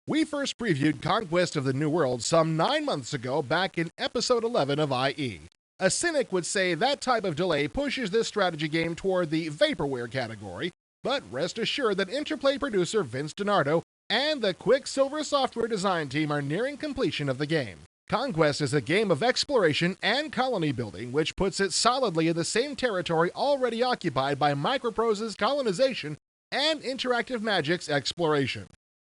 We first previewed Conquest of the New World some 9 months ago back in episode 11 of IE. A cynic would say that type of delay pushes this strategy game toward the vaporware category, but rest assured that Interplay producer Vince DiNardo and the Quicksilver software design team are nearing completion of the game. Conquest is a game of exploration and colony building, which puts it solidly in the same territory already occupied by Microprose's colonization and Interactive Magic's exploration.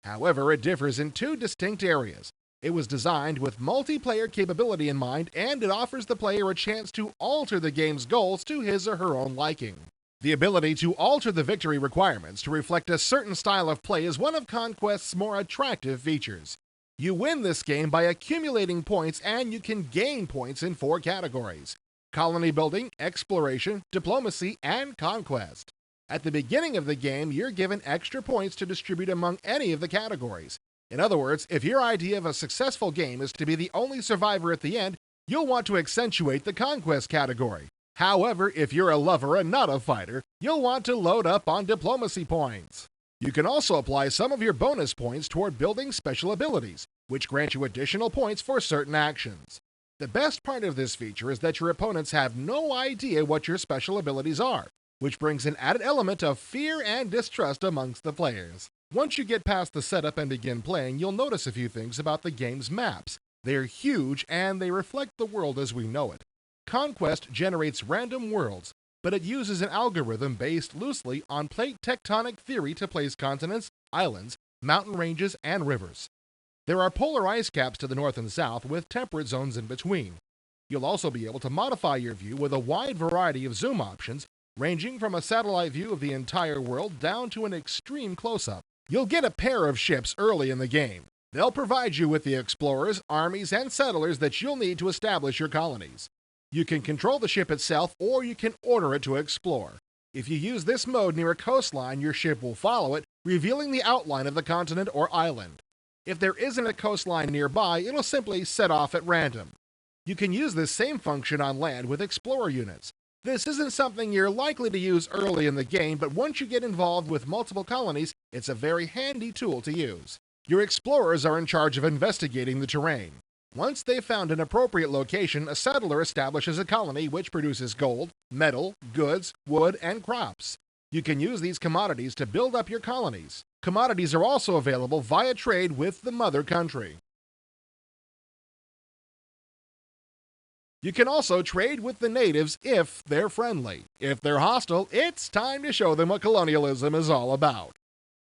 However, it differs in two distinct areas. It was designed with multiplayer capability in mind, and it offers the player a chance to alter the game's goals to his or her own liking. The ability to alter the victory requirements to reflect a certain style of play is one of Conquest's more attractive features. You win this game by accumulating points, and you can gain points in 4 categories: colony building, exploration, diplomacy, and conquest. At the beginning of the game, you're given extra points to distribute among any of the categories. In other words, if your idea of a successful game is to be the only survivor at the end, you'll want to accentuate the conquest category. However, if you're a lover and not a fighter, you'll want to load up on diplomacy points. You can also apply some of your bonus points toward building special abilities, which grant you additional points for certain actions. The best part of this feature is that your opponents have no idea what your special abilities are, which brings an added element of fear and distrust amongst the players. Once you get past the setup and begin playing, you'll notice a few things about the game's maps. They're huge and they reflect the world as we know it. Conquest generates random worlds, but it uses an algorithm based loosely on plate tectonic theory to place continents, islands, mountain ranges, and rivers. There are polar ice caps to the north and south, with temperate zones in between. You'll also be able to modify your view with a wide variety of zoom options, ranging from a satellite view of the entire world down to an extreme close-up. You'll get a pair of ships early in the game. They'll provide you with the explorers, armies, and settlers that you'll need to establish your colonies. You can control the ship itself, or you can order it to explore. If you use this mode near a coastline, your ship will follow it, revealing the outline of the continent or island. If there isn't a coastline nearby, it'll simply set off at random. You can use this same function on land with explorer units. This isn't something you're likely to use early in the game, but once you get involved with multiple colonies, it's a very handy tool to use. Your explorers are in charge of investigating the terrain. Once they've found an appropriate location, a settler establishes a colony which produces gold, metal, goods, wood, and crops. You can use these commodities to build up your colonies. Commodities are also available via trade with the mother country. You can also trade with the natives if they're friendly. If they're hostile, it's time to show them what colonialism is all about.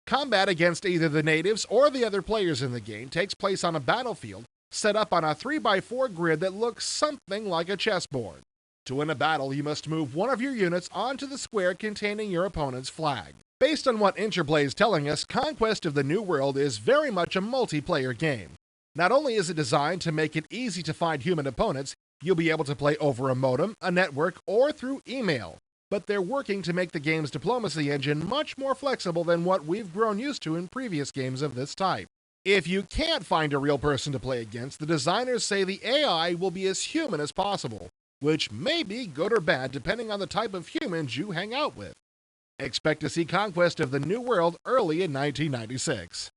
Combat against either the natives or the other players in the game takes place on a battlefield set up on a 3x4 grid that looks something like a chessboard. To win a battle, you must move one of your units onto the square containing your opponent's flag. Based on what Interplay is telling us, Conquest of the New World is very much a multiplayer game. Not only is it designed to make it easy to find human opponents, you'll be able to play over a modem, a network, or through email. But they're working to make the game's diplomacy engine much more flexible than what we've grown used to in previous games of this type. If you can't find a real person to play against, the designers say the AI will be as human as possible, which may be good or bad depending on the type of humans you hang out with. Expect to see Conquest of the New World early in 1996.